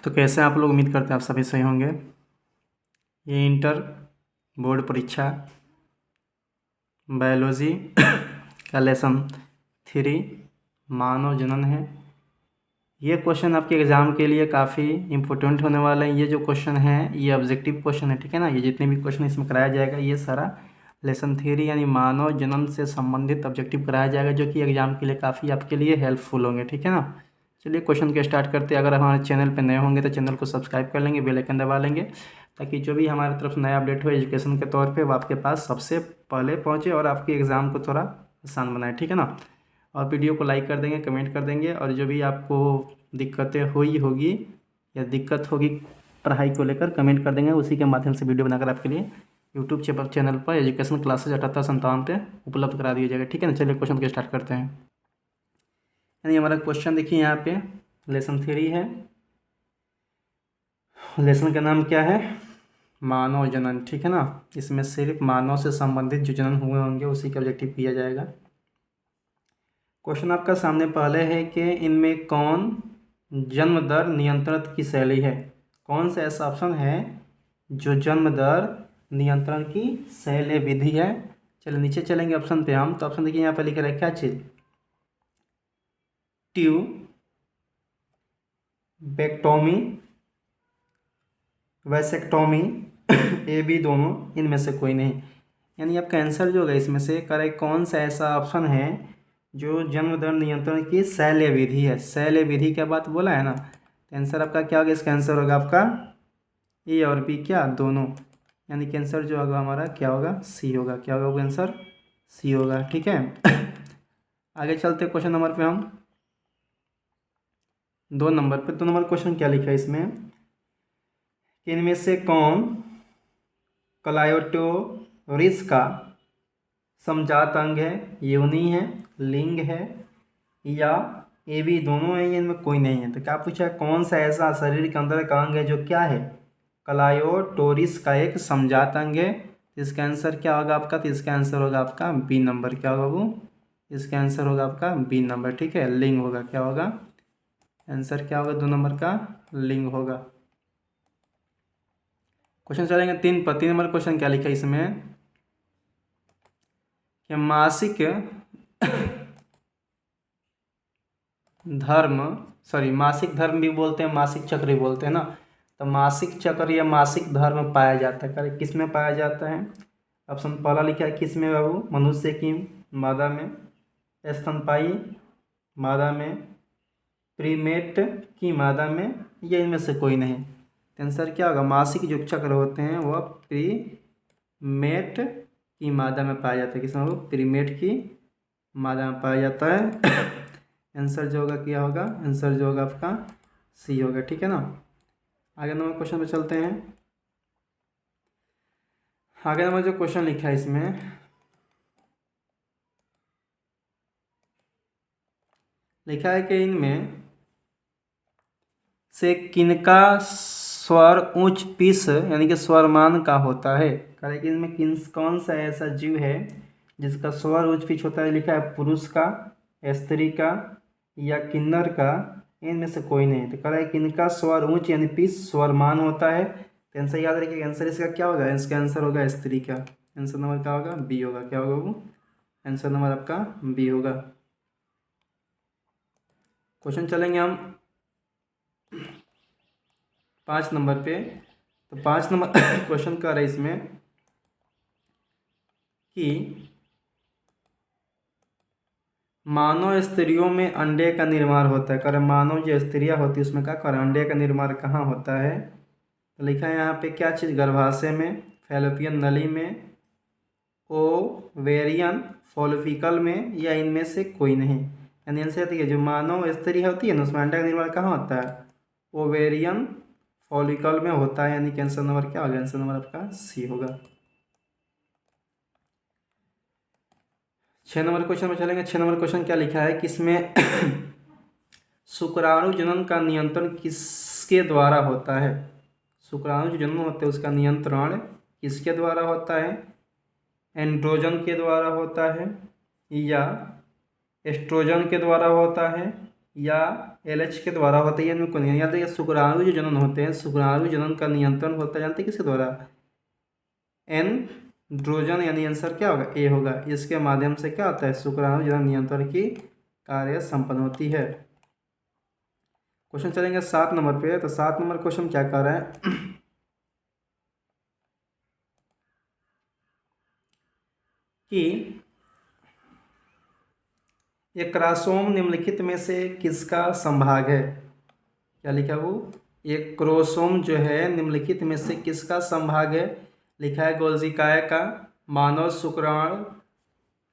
तो कैसे आप लोग, उम्मीद करते हैं आप सभी सही होंगे। ये इंटर बोर्ड परीक्षा बायोलॉजी का लेसन 3 मानव जनन है। ये क्वेश्चन आपके एग्ज़ाम के लिए काफ़ी इम्पोर्टेंट होने वाला है। ये जो क्वेश्चन है ये ऑब्जेक्टिव क्वेश्चन है, ठीक है ना। ये जितने भी क्वेश्चन इसमें कराया जाएगा ये सारा लेसन 3 यानी मानव जनन से संबंधित ऑब्जेक्टिव कराया जाएगा, जो कि एग्ज़ाम के लिए काफ़ी आपके लिए हेल्पफुल होंगे, ठीक है ना। चलिए क्वेश्चन के स्टार्ट करते हैं। अगर हमारे चैनल पर नए होंगे तो चैनल को सब्सक्राइब कर लेंगे, बेल आइकन दबा लेंगे, ताकि जो भी हमारी तरफ से नया अपडेट हो एजुकेशन के तौर पे वो आपके पास सबसे पहले पहुंचे और आपके एग्ज़ाम को थोड़ा आसान बनाए, ठीक है ना। और वीडियो को लाइक कर देंगे, कमेंट कर देंगे, और जो भी आपको दिक्कतें हुई होगी या दिक्कत होगी पढ़ाई को लेकर कमेंट कर देंगे। उसी के माध्यम से वीडियो बनाकर आपके लिए यूट्यूब चैनल पर एजुकेशन क्लासेज 7857 पे उपलब्ध करा दिया जाएगा, ठीक है ना। चलिए क्वेश्चन के स्टार्ट करते हैं। यानी हमारा क्वेश्चन देखिए यहाँ पे लेसन 3 है। लेसन का नाम क्या है? मानव जनन, ठीक है ना। इसमें सिर्फ मानव से संबंधित जो जनन हुए होंगे उसी का ऑब्जेक्टिव किया जाएगा। क्वेश्चन आपका सामने पहले है कि इनमें कौन जन्म दर नियंत्रण की शैली है। कौन सा ऐसा ऑप्शन है जो जन्म दर नियंत्रण की शैली विधि है। चलिए नीचे चलेंगे ऑप्शन पे हम। तो ऑप्शन देखिए यहाँ पर लिखा है क्या चीज़, ट्यूबेक्टोमी, वैसेक्टोमी, ए बी दोनों, इनमें से कोई नहीं। यानी आपका आंसर जो होगा इसमें से करेक्ट कौन सा ऐसा ऑप्शन है जो जन्म दर नियंत्रण की शैल्य विधि है। शैल्य विधि क्या बात बोला है ना, तो आंसर आपका क्या होगा, इसका आंसर होगा आपका ए और बी क्या दोनों। यानी कि आंसर जो होगा हमारा क्या होगा, सी होगा। क्या होगा आंसर, सी होगा, ठीक है। आगे चलते क्वेश्चन नंबर पे हम 2 नंबर पे। 2 नंबर क्वेश्चन क्या लिखा है इसमें कि इनमें से कौन क्लायोटोरिस का समजात अंग है, योनि है, लिंग है, या ए बी दोनों है, या इनमें कोई नहीं है। तो क्या पूछा है, कौन सा ऐसा शरीर के अंदर का अंग है जो क्या है, क्लायोटोरिस का एक समजात अंग है। तो इसका आंसर क्या होगा आपका, तो इसका आंसर होगा आपका बी नंबर। क्या होगा वो, इसका आंसर होगा आपका बी नंबर, ठीक है। लिंग होगा, क्या होगा आंसर, क्या होगा 2 नंबर का लिंग होगा। क्वेश्चन चलेंगे 3 पर। 3 नंबर क्वेश्चन क्या लिखा है इसमें कि मासिक धर्म भी बोलते हैं, मासिक चक्र भी बोलते हैं ना। तो मासिक चक्र या मासिक धर्म पाया जाता है, किस में पाया जाता है। ऑप्शन पहला लिखा है किस में बाबू, मनुष्य की मादा में, स्तनपायी मादा में, प्रीमेट की मादा में, या इनमें से कोई नहीं। आंसर क्या होगा, मासिक जो चक्र होते हैं वह प्रीमेट की मादा में पाया जाता है। किसमें वो, प्रीमेट की मादा में पाया जाता है। आंसर जो होगा क्या होगा, आंसर जो होगा आपका सी होगा, ठीक है ना। आगे नंबर क्वेश्चन पे चलते हैं। आगे नंबर जो क्वेश्चन लिखा है इसमें लिखा है कि इनमें से किनका स्वर उच्च पिच यानी कि स्वरमान का होता है। करें कि इनमें कौन सा ऐसा जीव है जिसका स्वर उच्च पिच होता है। लिखा है पुरुष का, स्त्री का, या किन्नर का, इनमें से कोई नहीं। तो कह रहा है कि इनका स्वर उच्च यानी पिच स्वरमान होता है। तो आंसर याद रखिए, आंसर इसका क्या होगा, इसका आंसर होगा स्त्री का। आंसर नंबर क्या होगा, बी होगा। क्या होगा वो, आंसर नंबर आपका बी होगा। क्वेश्चन चलेंगे हम 5 नंबर पे। तो 5 नंबर क्वेश्चन कर रहे इसमें कि मानव स्त्रियों में अंडे का निर्माण होता है। कर मानव जो स्त्रियां होती है उसमें क्या कर अंडे का निर्माण कहाँ होता है। तो लिखा है यहाँ पे क्या चीज़, गर्भाशय में, फैलोपियन नली में, ओवेरियन फॉलिकल में, या इनमें से कोई नहीं। यानी आंसर है जो मानव स्त्री होती है ना उसमें अंडे का निर्माण कहाँ होता है, ओवेरियन फॉलिकल में होता है। यानी कि आंसर नंबर क्या होगा, आंसर नंबर आपका सी होगा। 6 नंबर क्वेश्चन में चलेंगे। 6 नंबर क्वेश्चन क्या लिखा है कि इसमें शुक्राणु जनन का नियंत्रण किसके द्वारा होता है। शुक्राणु जो जन्म होते हैं उसका नियंत्रण किसके द्वारा होता है, एंड्रोजन के द्वारा होता है, या एस्ट्रोजन के द्वारा होता है, या LH के द्वारा होता है, इनमें कौन याद है? शुक्राणु जो जनन होते हैं, शुक्राणु जनन का नियंत्रण होता है, जानते हैं किसके द्वारा? एंड्रोजन, यानी आंसर क्या होगा? ए होगा। इसके माध्यम से क्या होता है? शुक्राणु जनन नियंत्रण की कार्य संपन्न होती है। क्वेश्चन चलेंगे 7 नंबर पे। तो 7 नंबर क्वेश्चन क्या कह रहा है कि एक क्रोमोसोम निम्नलिखित में से किसका संभाग है? क्या लिखा वो? एक क्रोमोसोम जो है निम्नलिखित में से किसका संभाग है? लिखा है गोल्गी काय का, मानव शुक्राणु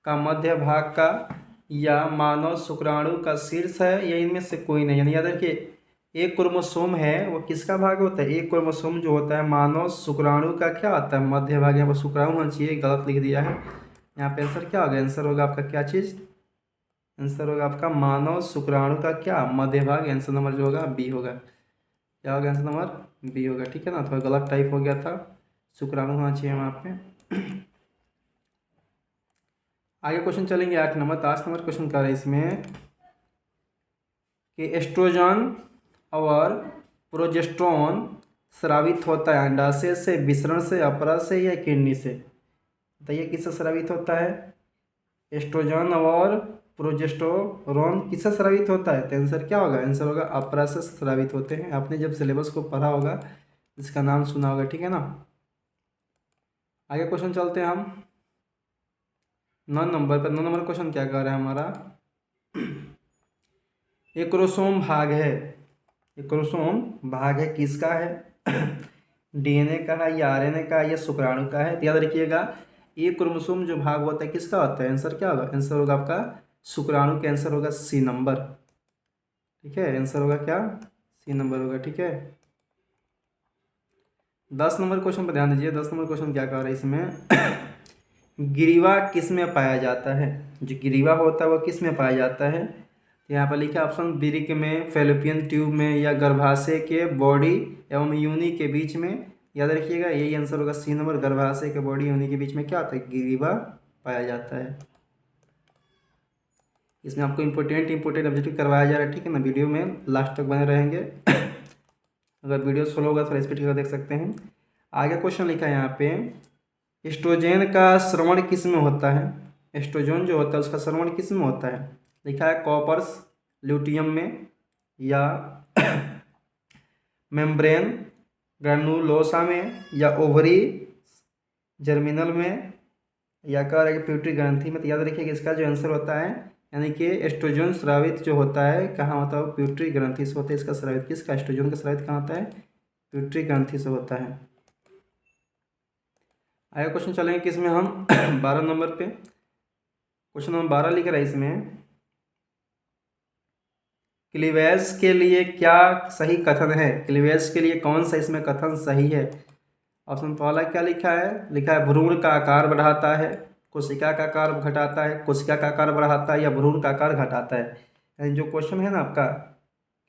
का मध्य भाग का, या मानव शुक्राणु का शीर्ष है, या इनमें से कोई नहीं। यानी याद रखिए, एक क्रोमोसोम है वो किसका भाग होता है? एक क्रोमोसोम जो होता है मानव शुक्राणु का क्या होता है? मध्य भाग। यहाँ पर शुक्राणु होना चाहिए, गलत लिख दिया है। यहाँ पे आंसर क्या होगा? आंसर होगा आपका क्या चीज़? आंसर होगा आपका मानव शुक्राणु का क्या? मध्य भाग। आंसर नंबर जो होगा बी होगा। क्या होगा? आंसर नंबर बी होगा। ठीक है ना, थोड़ा गलत टाइप हो गया था, शुक्राणु होना चाहिए वहाँ पे। आगे क्वेश्चन चलेंगे 8 नंबर। तो 8 नंबर क्वेश्चन क्या है इसमें कि एस्ट्रोजन और प्रोजेस्टेरोन स्रावित होता है अंडाशय से, विसरण से, अपरा से, या किडनी से? बताइए किससे स्रावित होता है? एस्ट्रोजन और प्रोजेस्टेरोन किससे स्रावित होता है? तो आंसर क्या होगा? आंसर होगा अपरा से स्रावित होते हैं। आपने जब सिलेबस को पढ़ा होगा इसका नाम सुना होगा। ठीक है ना। आगे क्वेश्चन चलते हैं हम 9 नंबर पर। 9 नंबर क्वेश्चन क्या कह रहा है हमारा? एक क्रोमोसोम भाग है, एक क्रोमोसोम भाग है किसका है? DNA का है, या RNA का है, या शुक्राणु का है? तो याद रखिएगा, एक क्रोमोसोम जो भाग होता है किसका होता है? आंसर क्या होगा? आंसर होगा आपका शुक्राणु का। आंसर होगा सी नंबर। ठीक है, आंसर होगा क्या? सी नंबर होगा। ठीक है। 10 नंबर क्वेश्चन पर ध्यान दीजिए। 10 नंबर क्वेश्चन क्या कह रहा है इसमें गिरीवा किस में पाया जाता है? जो गिरीवा होता है वो किस में पाया जाता है? यहाँ पर लिखा ऑप्शन वृक्क में, फैलोपियन ट्यूब में, या गर्भाशय के बॉडी एवं यूनि के बीच में। याद रखिएगा यही आंसर होगा सी नंबर। गर्भाशय के बॉडी यूनि के बीच में क्या होता है? गिरीवा पाया जाता है। इसमें आपको इंपॉर्टेंट ऑब्जेक्टिव करवाया जा रहा है। ठीक है ना, वीडियो में लास्ट तक बने रहेंगे। अगर वीडियो स्लो होगा थोड़ा स्पीड करके देख सकते हैं। आगे क्वेश्चन लिखा है यहाँ पे एस्ट्रोजन का श्रवण किस में होता है? एस्ट्रोजन जो होता है उसका श्रवण किस में होता है? लिखा है कॉपर्स ल्यूटियम में, या मेम्ब्रेन ग्रैनुलोसा में, या ओवरी जर्मिनल में, या कह रहा है कि प्यूटरी ग्रंथि में। तो याद रखिएगा इसका जो आंसर होता है, यानी कि एस्ट्रोजन स्रावित जो होता है कहाँ होता है? प्यूटरी ग्रंथि से होता है। इसका स्रावित किसका? एस्ट्रोजन का स्रावित कहाँ होता है? प्यूटरी ग्रंथि से होता है। आगे क्वेश्चन चलेंगे किसमें हम 12 नंबर पे। क्वेश्चन नंबर 12 लिख रहा है इसमें क्लीवेज के लिए क्या सही कथन है? क्लीवेज के लिए कौन सा इसमें कथन सही है? ऑप्शन पहला क्या लिखा है? लिखा है भ्रूण का आकार बढ़ाता है, कोशिका का आकार घटाता है, कोशिका का आकार बढ़ाता है, या भ्रूण का आकार घटाता है। यानी जो क्वेश्चन है ना आपका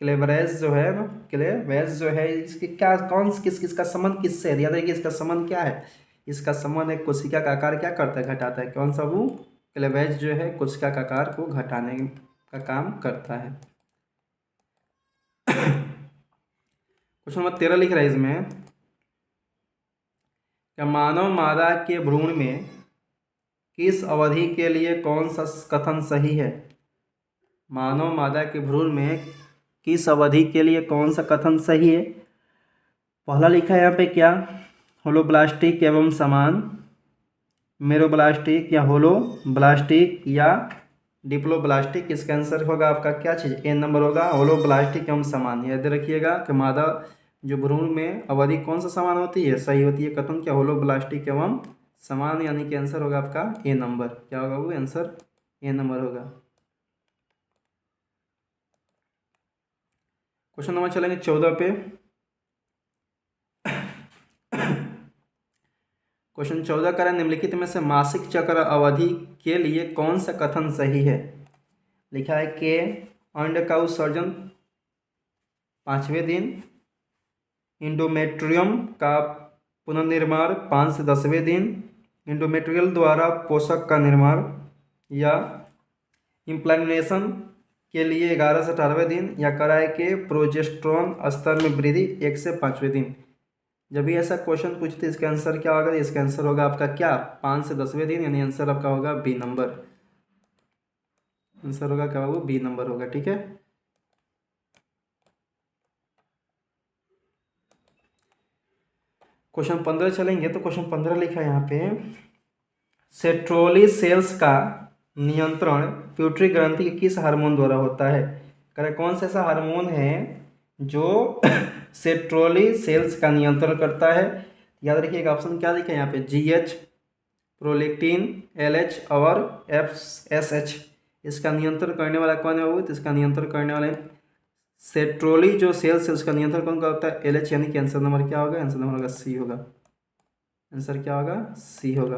क्लेवेज जो है ना, क्लेवेज जो है इसकी क्या कौन किस किसका संबंध किससे है? याद रखिए इसका संबंध क्या है? इसका संबंध है कोशिका का आकार क्या करता है? घटाता है। कौन सा? वो क्लेवेज जो है कोशिका का आकार को घटाने का काम करता है। क्वेश्चन नंबर 13 लिख रहा है इसमें क्या मानव मादा के भ्रूण में किस अवधि के लिए कौन सा कथन सही है? मानव मादा के भ्रूण में किस अवधि के लिए कौन सा कथन सही है? पहला लिखा है यहाँ पे क्या? होलोब्लास्टिक एवं समान, मेरोब्लास्टिक या होलोब्लास्टिक, या डिप्लोब्लास्टिक। इसका आंसर होगा आपका क्या चीज़? ए नंबर होगा होलोब्लास्टिक एवं समान। याद रखिएगा कि मादा जो भ्रूण में अवधि कौन सा समान होती है? सही होती है कथन क्या? होलोब्लास्टिक एवं समान। यानी कि आंसर होगा आपका ए नंबर। क्या होगा वो? आंसर ए नंबर होगा। क्वेश्चन नंबर चलेंगे 14 पे। क्वेश्चन 14 का निम्नलिखित में से मासिक चक्र अवधि के लिए कौन सा कथन सही है? लिखा है कि अंड का उत्सर्जन 5वें दिन, इंडोमेट्रियम का पुनर्निर्माण 5 से 10वें दिन, इंडोमेट्रियल द्वारा पोषक का निर्माण, या इम्प्लांटेशन के लिए 11 से 18वें दिन, या कराए के प्रोजेस्टेरोन स्तर में वृद्धि 1 से 5वें दिन। जब भी ऐसा क्वेश्चन पूछते इसका आंसर क्या होगा? इसका आंसर होगा आपका क्या? 5 से 10वें दिन, यानी आंसर आपका होगा बी नंबर। आंसर होगा क्या बाबू? बी नंबर होगा। ठीक है, क्वेश्चन 15 चलेंगे। तो क्वेश्चन 15 लिखा है यहाँ पे, सेंट्रोली सेल्स का नियंत्रण प्यूटरी ग्रंथि के किस हार्मोन द्वारा होता है? करें कौन सा ऐसा हार्मोन है जो सेंट्रोली सेल्स का नियंत्रण करता है? याद रखिएगा, ऑप्शन क्या लिखा है यहाँ पे? GH, प्रोलेक्टिन, LH और FSH। इसका नियंत्रण करने वाला कौन है वो? तो इसका नियंत्रण करने वाले सेंट्रोली जो सेल्स है उसका नियंत्रण कौन करता है? LH, यानी कि आंसर नंबर क्या होगा? आंसर नंबर होगा सी होगा। आंसर क्या होगा? सी होगा।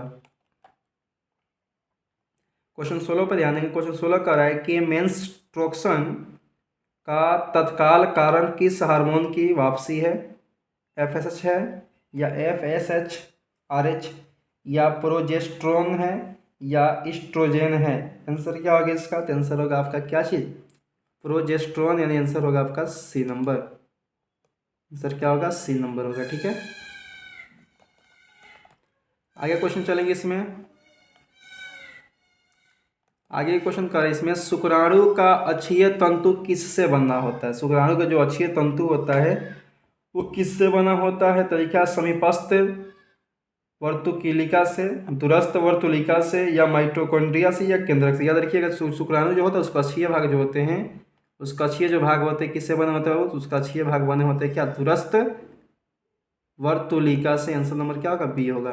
क्वेश्चन 16 पर ध्यान देंगे। क्वेश्चन 16 कह रहा है कि मेंस्ट्रुएशन का तत्काल कारण किस हार्मोन की वापसी है? FSH है, या FSH, RH, या प्रोजेस्टेरोन है, या एस्ट्रोजन है? आंसर क्या होगा इसका? तो आंसर होगा आपका क्या चीज़? प्रोजेस्टेरोन, यानी आंसर होगा आपका सी नंबर। आंसर क्या होगा? सी नंबर होगा। ठीक है, आगे क्वेश्चन चलेंगे। इसमें आगे क्वेश्चन कर रहे हैं इसमें, शुक्राणु का अक्षीय तंतु किससे बना होता है? शुक्राणु का जो अक्षीय तंतु होता है वो किससे बना होता है? तरीका समीपस्थ वर्तुकिलिका से, दूरस्थ वर्तुलिका से, या माइटोकॉन्ड्रिया से, या केंद्रक से? याद रखिएगा, शुक्राणु जो होता है उसका अक्षीय भाग जो होते हैं, उसका अक्षीय जो भाग होते हैं किससे बने होते हैं? उसका अक्षीय भाग बने होते हैं क्या? दूरस्थ वर्तुलिका से। आंसर नंबर क्या होगा? बी होगा।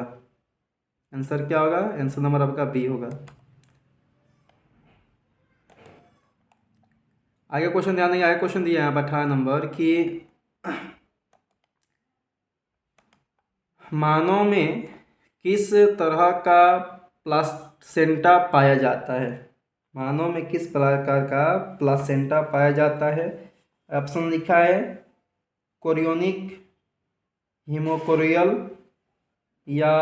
आंसर क्या होगा? आंसर नंबर आपका बी होगा। आगे क्वेश्चन ध्यान देंगे। आगे क्वेश्चन दिया है 18 नंबर कि मानव में किस तरह का प्लासेंटा पाया जाता है? मानव में किस प्रकार का प्लासेंटा पाया जाता है? ऑप्शन लिखा है कोरियोनिक, हिमोकोरियल, या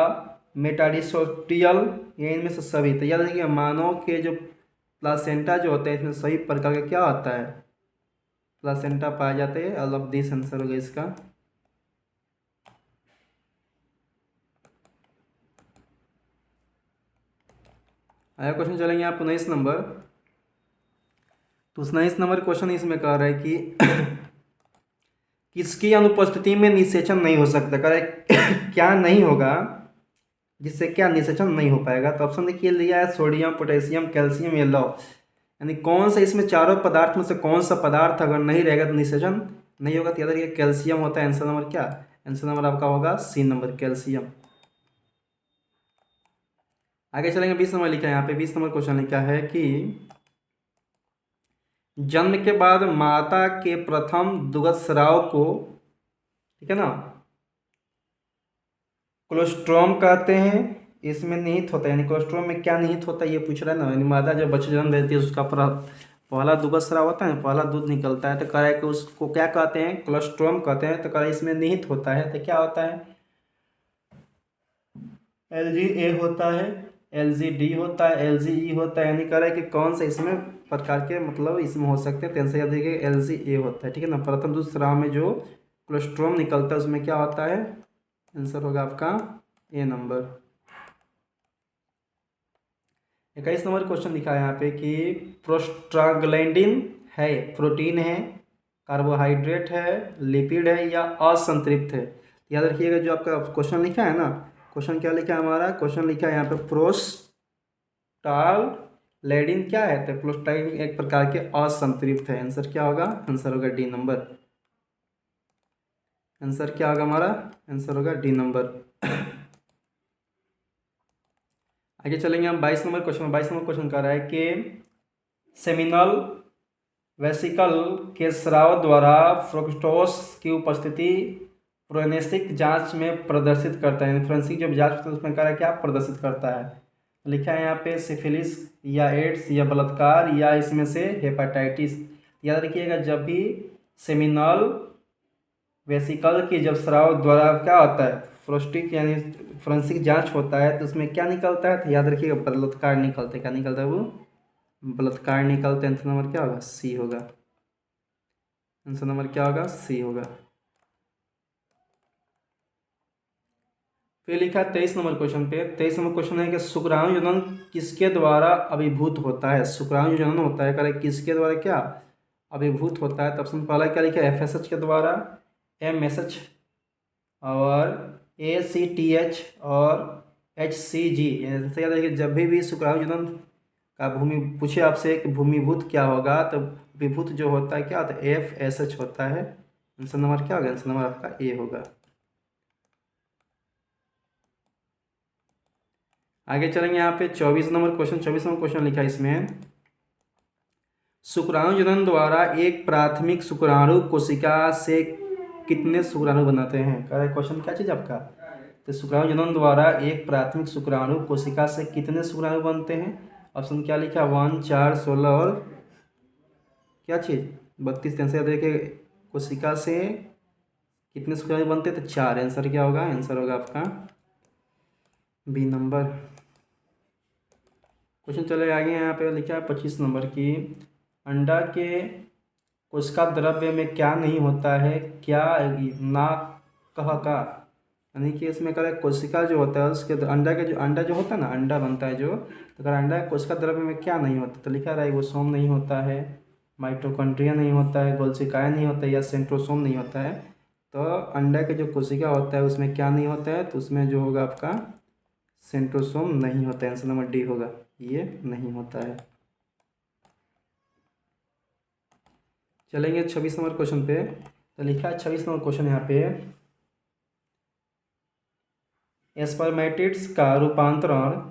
मेटाडिसोटियल, या इनमें से सभी। तो याद रखिए, मानव के जो प्लासेंटा जो होते हैं इसमें सभी प्रकार का क्या होता है? प्लासेंटा पाए जाते हैं। ऑल ऑफ दिस आंसर होगा इसका। आया क्वेश्चन चलेंगे आप 19 नंबर। तो 19 नंबर क्वेश्चन इसमें कह रहा है कि किसकी अनुपस्थिति में निषेचन नहीं हो सकता? कह रहा है क्या नहीं होगा जिससे क्या निषेचन नहीं हो पाएगा? तो ऑप्शन देखिए लिया है सोडियम, पोटेशियम, कैल्शियम, या लौह। यानी कौन सा इसमें चारों पदार्थ में से कौन सा पदार्थ अगर नहीं रहेगा तो निषेचन नहीं होगा? तो याद रखिए कैल्शियम होता है। आंसर नंबर क्या? आंसर नंबर आपका होगा सी नंबर, कैल्शियम। आगे चलेंगे। 20 नंबर लिखा है यहाँ पे। 20 नंबर क्वेश्चन लिखा है कि जन्म के बाद माता के प्रथम दुग्ध स्राव को, ठीक है ना, कोलोस्ट्रम कहते हैं। इसमें निहित होता है, यानी कोलोस्ट्रम में क्या निहित होता है ये पूछ रहा है ना। यानी माता जब बच्चे जन्म देती है उसका पहला दुग्ध स्राव होता है, पहला दूध निकलता है, तो कह रहा है कि उसको क्या कहते हैं? कोलोस्ट्रम कहते हैं। तो कह रहा है इसमें निहित होता है, तो क्या होता है? LGA होता है, LGD होता है, LGE होता है। यानी कह रहा है कि कौन सा इसमें प्रकार के मतलब इसमें हो सकते हैं? टेंशन याद देखिए LGA होता है। ठीक है ना, प्रथम दूध स्राव में जो कोलेस्ट्रॉम निकलता है उसमें क्या होता है? आंसर होगा आपका ए नंबर। 21 नंबर क्वेश्चन लिखा है यहाँ पे कि प्रोस्टाग्लैंडिन है, प्रोटीन है, कार्बोहाइड्रेट है, लिपिड है, या असंतृप्त है? याद रखिएगा जो आपका क्वेश्चन लिखा है ना, क्वेश्चन क्या लिखा है हमारा? क्वेश्चन लिखा है यहाँ पे प्रोस्टाग्लैंडिन क्या है? तो प्रोस्टाग्लैंडिन एक प्रकार के असंतृप्त है। आंसर क्या होगा? आंसर होगा डी नंबर। आंसर क्या होगा हमारा? आंसर होगा डी नंबर। आगे चलेंगे हम 22 नंबर क्वेश्चन। 22 नंबर क्वेश्चन कह रहा है कि सेमिनल वेसिकल के स्राव द्वारा फ्रुक्टोज की उपस्थिति फोरेंसिक जांच में प्रदर्शित करता है। फोरेंसिक जब जांच होता है उसमें कह रहा है क्या प्रदर्शित करता है? लिखा है यहाँ पे सिफिलिस, या एड्स, या बलात्कार, या इसमें से हेपेटाइटिस। याद रखिएगा जब भी सेमिनल वेसिकल की जब स्राव द्वारा क्या होता है? फ्रोस्टिक यानी फोरेंसिक जांच होता है तो उसमें क्या निकलता है? तो याद रखिएगा बलात्कार निकलता है। क्या निकलता है वो? बलात्कार निकलते, आंसर नंबर क्या होगा? सी होगा। आंसर नंबर क्या होगा? सी होगा। फिर लिखा 23 नंबर क्वेश्चन पे। 23 नंबर क्वेश्चन है कि शुक्राणु जनन किसके द्वारा अभिभूत होता है? शुक्राणु जनन होता है, करे किसके द्वारा क्या अभिभूत होता है? तो ऑप्शन पहला क्या लिखा है? FSH के द्वारा, MSH और ACTH और HCG। ऐसे याद रखिए, जब भी शुक्राणु जनन का भूमि पूछे आपसे कि भूमिभूत क्या होगा, तो विभूत जो होता है क्या होता है? FSH होता है। आंसर नंबर क्या होगा? आंसर नंबर आपका ए होगा। आगे चलेंगे यहाँ पे 24 नंबर क्वेश्चन। 24 नंबर क्वेश्चन लिखा है इसमें, शुक्राणु जनन द्वारा एक प्राथमिक शुक्राणु कोशिका से कितने शुक्राणु बनाते हैं? कह रहे क्वेश्चन क्या चीज़ आपका? तो शुक्राणु जनन द्वारा एक प्राथमिक शुक्राणु कोशिका से कितने शुक्राणु बनते हैं? ऑप्शन क्या लिखा? 1, 4, 16 और क्या चीज़ 32। आंसर देखिए, कोशिका से कितने शुक्राणु बनते हैं? तो 4। आंसर क्या होगा? आंसर होगा आपका बी नंबर। क्वेश्चन चले आगे। यहाँ पे लिखा है 25 नंबर की, अंडा के कोशिका द्रव्य में क्या नहीं होता है? क्या ना कह का, यानी कि इसमें करें कोशिका जो होता है उसके अंडा के जो अंडा जो होता है ना, अंडा बनता है जो, तो अगर अंडा कोशिका द्रव्य में क्या नहीं होता? तो लिखा राइबोसोम नहीं होता है, माइटोकॉन्ड्रिया नहीं होता है, गोल्सिकाय नहीं होता है, या सेंट्रोसोम नहीं होता है। तो अंडा के जो कोशिका होता है उसमें क्या नहीं होता है? तो उसमें जो होगा आपका सेंट्रोसोम नहीं होता है। आंसर नंबर डी होगा, ये नहीं होता है। चलेंगे 26 नंबर क्वेश्चन पे। तो लिखा है 26 नंबर क्वेश्चन यहाँ पे, स्पर्मेटिड्स का रूपांतरण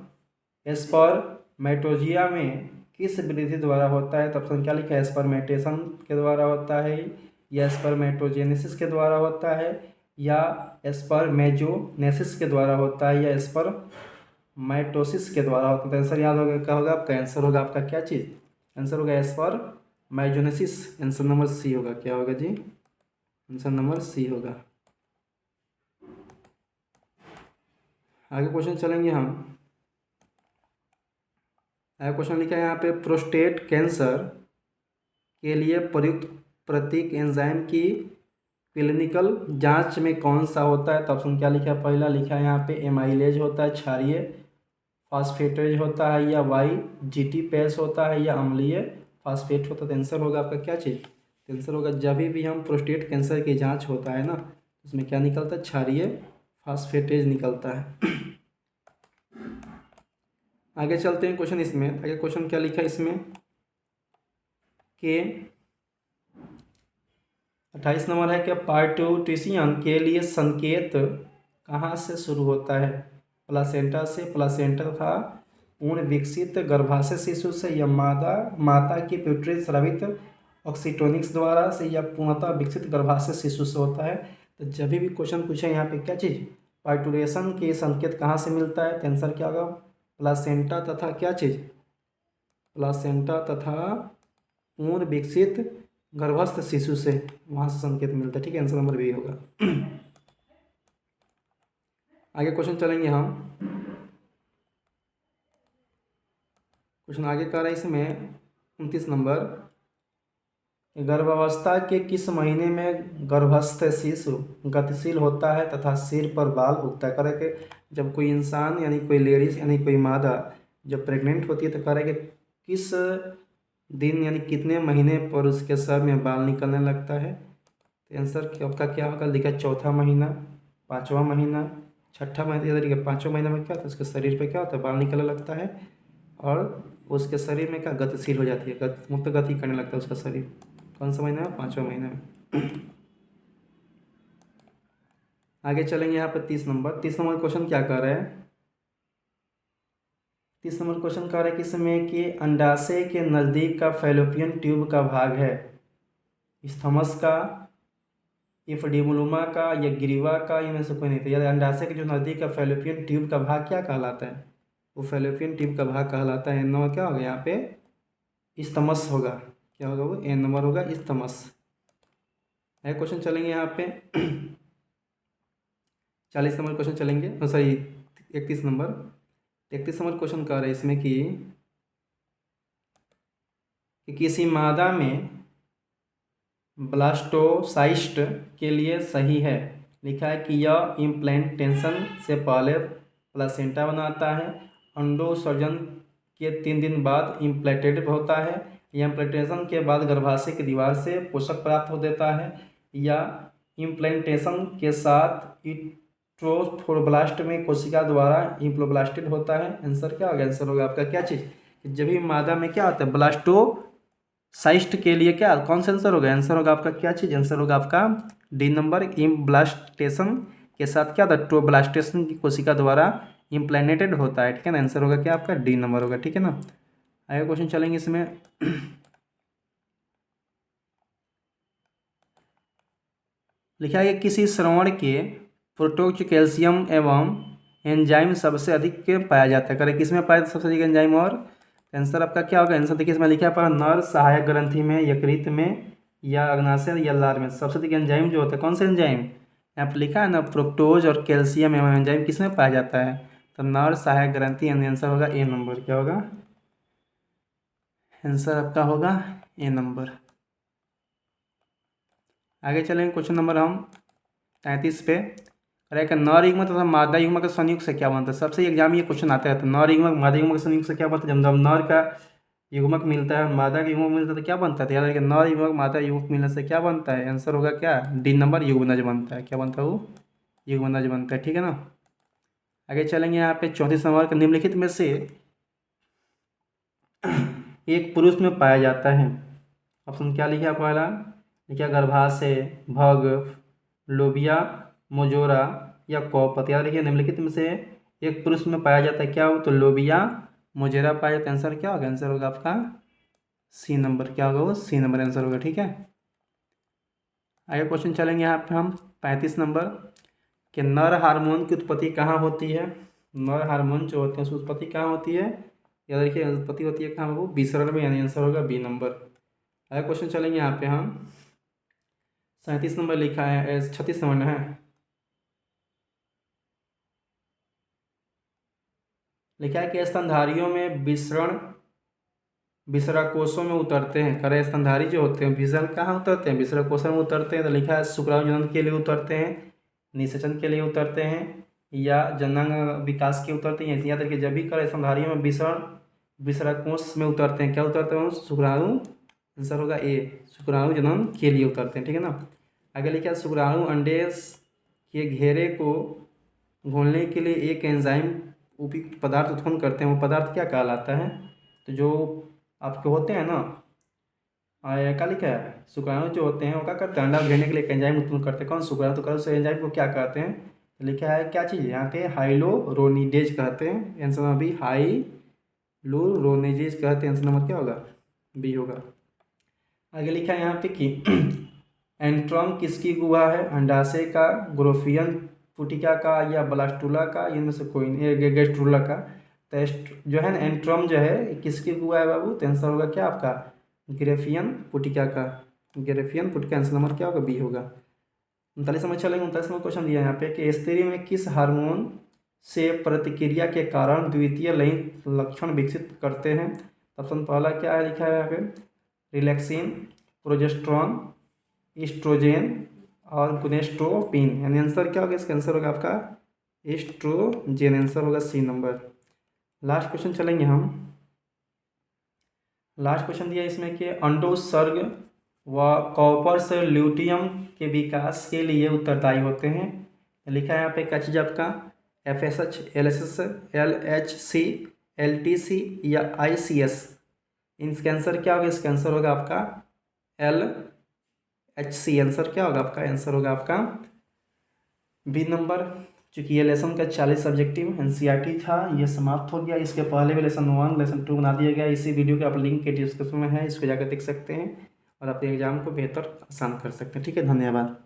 स्पर्मेटोजिया में किस विधि द्वारा होता है? तो ऑप्शन क्या लिखा है? स्पर्मेटेशन के द्वारा होता है, या स्पर्मेटोजेनेसिस के द्वारा होता है, या स्पर्मेजोनेसिस के द्वारा होता है, या स्पर्मेटोसिस के द्वारा होता है? तो आंसर याद होगा, क्या होगा आपका? आंसर होगा आपका क्या चीज़? आंसर होगा स्पर्मेजोनेसिस। आंसर नंबर सी होगा। क्या होगा जी? आंसर नंबर सी होगा। आगे क्वेश्चन चलेंगे हम। आगे क्वेश्चन लिखा है यहाँ पे, प्रोस्टेट कैंसर के लिए प्रयुक्त प्रतीक एंजाइम की क्लिनिकल जांच में कौन सा होता है? तो ऑप्शन क्या लिखा है? पहला लिखा है यहाँ पे एमाइलेज होता है, क्षारीय फास्फेटेज होता है, या YGT पेस होता है, या अम्लीय फास्फेट होता है। तो आंसर होगा आपका क्या चीज़? तो आंसर होगा, जब भी हम प्रोस्टेट कैंसर की जांच होता है ना, उसमें क्या निकलता है? क्षारीय फास्फेटेज निकलता है। आगे चलते हैं क्वेश्चन इसमें। आगे क्वेश्चन क्या लिखा है इसमें कि 28 नंबर है कि पार्टूटिशियन के लिए संकेत कहाँ से शुरू होता है? प्लासेंटा से, प्लासेंटा तथा पूर्ण विकसित गर्भाशय शिशु से, या माता की प्यूटरी स्रावित ऑक्सीटोनिक्स द्वारा से, या पूर्णतः विकसित गर्भाशय शिशु से होता है? तो जब भी क्वेश्चन पूछे यहाँ पे क्या चीज़, पार्टूरेशन के संकेत कहाँ से मिलता है? तो आंसर क्या होगा? प्लासेंटा तथा क्या चीज़? प्लासेंटा तथा पूर्ण विकसित गर्भस्थ शिशु से, वहाँ से संकेत मिलता है। ठीक है, आंसर नंबर बी होगा। आगे क्वेश्चन चलेंगे हम। क्वेश्चन आगे कर रहा है इसमें 29 नंबर, गर्भावस्था के किस महीने में गर्भस्थ शिशु गतिशील होता है तथा सिर पर बाल उगता है? करे कि जब कोई इंसान यानी कोई लेडीज यानी कोई मादा जब प्रेग्नेंट होती है, तो करे कि किस दिन यानी कितने महीने पर उसके सर में बाल निकलने लगता है? तो आंसर आपका क्या होगा? लिखा चौथा महीना, पाँचवा महीना, छठा महीना। ये देखिए, पाँचवा महीना में क्या होता है? उसके शरीर पे क्या होता है? बाल निकलने लगता है, और उसके शरीर में क्या गतिशील हो जाती है, मुक्त गति करने लगता है उसका शरीर। कौन सा महीना में? पाँचवा महीना में। आगे चलेंगे यहाँ पर 30 नंबर। 30 नंबर क्वेश्चन क्या कर रहा है? 30 नंबर क्वेश्चन कह रहा है कि इसमें कि अंडाशय के नज़दीक का फैलोपियन ट्यूब का भाग है स्थमस का, इफडीमुलुमा का, या ग्रीवा का, इनमें से कोई नहीं था। यानी अंडाशय के जो नज़दीक का फैलोपियन ट्यूब का भाग क्या कहलाता है? वो फैलोपियन ट्यूब का भाग कहलाता है, नंबर क्या होगा यहाँ पे? स्थमस होगा। क्या होगा वो? ए नंबर होगा, स्थमस। है क्वेश्चन चलेंगे यहाँ पे 40 नंबर क्वेश्चन चलेंगे, सॉरी 31 नंबर। 31 नंबर क्वेश्चन कह रहे हैं इसमें कि कि किसी मादा में ब्लास्टोसाइस्ट के लिए सही है। लिखा है कि यह इम्प्लांटेशन से पहले प्लासेंटा बनाता है, अंडोत्सर्जन के 3 दिन बाद इम्प्लांटेड होता है, या इम्प्लांटेशन के बाद गर्भाशय की दीवार से पोषक प्राप्त हो देता है, या इम्प्लांटेशन के साथ ट्रोफोब्लास्ट में कोशिका द्वारा इम्प्लोब्लास्टेड होता है। आंसर क्या होगा? आंसर होगा आपका क्या चीज़? जब भी मादा में क्या होता है ब्लास्टोसाइस्ट के लिए क्या कौन सा आंसर होगा? आंसर होगा आपका क्या चीज़? आंसर होगा आपका डी नंबर। इम्ब्लास्टेशन के साथ क्या होता है? ट्रोब्लास्टेशन की कोशिका द्वारा इम्प्लांटेड होता है। ठीक है ना? आंसर होगा क्या आपका? डी नंबर होगा। ठीक है ना? आगे क्वेश्चन चलेंगे इसमें। लिखा है कि किसी श्रवण के प्रोटोज कैल्शियम एवं एंजाइम सबसे अधिक पाया जाता है। करे किस में पाया जाता है सबसे अधिक एंजाइम? और आंसर आपका क्या होगा? आंसर देखिए इसमें लिखा है पर नर सहायक ग्रंथि में, यकृत में, या अग्नाशय या लार में सबसे अधिक एंजाइम जो होता है कौन सा एंजाइम? यहाँ पर लिखा है ना फ्रुक्टोज और कैल्शियम एवं एंजाइम किस में पाया जाता है? तो नर सहायक ग्रंथि। आंसर होगा ए नंबर। क्या होगा? आंसर आपका होगा ए नंबर। आगे चलेंगे क्वेश्चन नंबर हम 33 पे। अरे नर युग्मक तथा मादा युग्मक के संयुक्त से क्या बनता है? सबसे एग्जाम ये क्वेश्चन आता है। तो नर युग्मक मादा युग्मक के संयुक्त से क्या बनता है? जब नर का युग्मक मिलता है मादा का युग्मक मिलता है तो क्या बनता है? याद रखिए नर युग्मक मादा युग्मक मिलने से क्या बनता है? आंसर होगा क्या? डी नंबर युग्मनज बनता है। क्या बनता है वो? युग्मनज बनता है। ठीक है ना? आगे चलेंगे यहाँ पे 34 नंबर के निम्नलिखित में से एक पुरुष में पाया जाता है। ऑप्शन क्या लिखा पहला? लिखा गर्भाशय, भग, लोबिया, मोजोरा या कौपथ। याद रखिए निम्नलिखित में से एक पुरुष में पाया जाता है क्या हो? तो लोबिया मोजेरा पाया जाता है। आंसर क्या होगा? आंसर होगा आपका सी नंबर। क्या होगा वो? सी नंबर आंसर होगा। ठीक है? आगे क्वेश्चन चलेंगे यहाँ पे हम 35 नंबर कि नर हार्मोन की उत्पत्ति कहाँ होती है? नर हार्मोन जो होते हैं उसकी उत्पत्ति कहाँ होती है? याद रखिए उत्पत्ति होती है कहाँ? वो विसरण में, यानी आंसर होगा बी नंबर। आगे क्वेश्चन चलेंगे यहाँ पे हम 37 नंबर लिखा है 36 नंबर है। लिखा है कि स्तनधारियों में विसरण विसराकोशों में उतरते हैं। करे स्तनधारी जो होते हैं विसरण कहाँ उतरते हैं? विसराकोशों में उतरते हैं। तो लिखा है शुक्राणु जनन के लिए उतरते हैं, निषेचन के लिए उतरते हैं, या जननांग विकास के उतरते हैं। याद रखिए जब भी करे स्तनधारियों में विसरण विसराकोश में उतरते हैं। क्या उतरते हैं? शुक्राणु। आंसर होगा ए, शुक्राणु जनन के लिए उतरते हैं। ठीक है ना? आगे लिखा है शुक्राणु अंडे के घेरे को घोलने के लिए एक एंजाइम उपयुक्त पदार्थ उत्पन्न करते हैं। वो पदार्थ क्या कहलाता है? तो जो आपके होते हैं ना क्या लिखा है? शुक्राणु जो होते हैं वो क्या करते हैं? अंडा घेरने के लिए एक एंजाइम उत्पन्न करते हैं। कौन? शुक्राणु। तो कल उस एंजाइम को क्या कहते हैं? तो लिखा है क्या चीज़ यहाँ पे? हाइलोरोनिडेज कहते हैं। आंसर नंबर बी, हाइलोरोनिडेज कहते हैं। आंसर नंबर क्या होगा? बी होगा। आगे लिखा है यहाँ पे कि एंट्रम किसकी गुहा है? अंडाशय का, ग्रोफियन पुटिका का, या ब्लास्टुला का, इनमें से कोई नहीं, गेस्ट्रुला का। तो जो है ना एंट्रम जो है किसकी गुहा है बाबू? तो आंसर होगा क्या आपका? ग्रेफियन पुटिका का। ग्रेफियन पुटिका। आंसर नंबर क्या होगा? बी होगा। 39 नंबर चलेंगे। 39 नंबर क्वेश्चन दिया है यहाँ पे कि स्त्री में किस हार्मोन से प्रतिक्रिया के कारण द्वितीय लैंगिक लक्षण विकसित करते हैं? ऑप्शन पहला क्या है लिखा है यहाँ पे? रिलैक्सिन, प्रोजेस्ट्रॉन, ईस्ट्रोजेन और गुनेस्ट्रोपिन। यानी आंसर क्या होगा? इसका आंसर होगा आपका ईस्ट्रोजेन। आंसर होगा सी नंबर। लास्ट क्वेश्चन चलेंगे हम। लास्ट क्वेश्चन दिया इसमें कि अंडोत्सर्ग व कॉपर्स ल्यूटियम के विकास के लिए उत्तरदायी होते हैं। लिखा है यहाँ पे क्या चीज़ आपका? FSH, LSS, LHC, LTC या ICS। इनका आंसर क्या होगा? इसका आंसर होगा आपका LHC। आंसर क्या होगा आपका? आंसर होगा आपका बी नंबर। चूँकि ये लेसन का 40 सब्जेक्टिव NCERT था, ये समाप्त हो गया। इसके पहले भी लेसन 1 लेसन 2 बना दिया गया। इसी वीडियो के आप लिंक के डिस्क्रिप्शन में है, इसको जाकर देख सकते हैं और अपने एग्जाम को बेहतर आसान कर सकते हैं। ठीक है, धन्यवाद।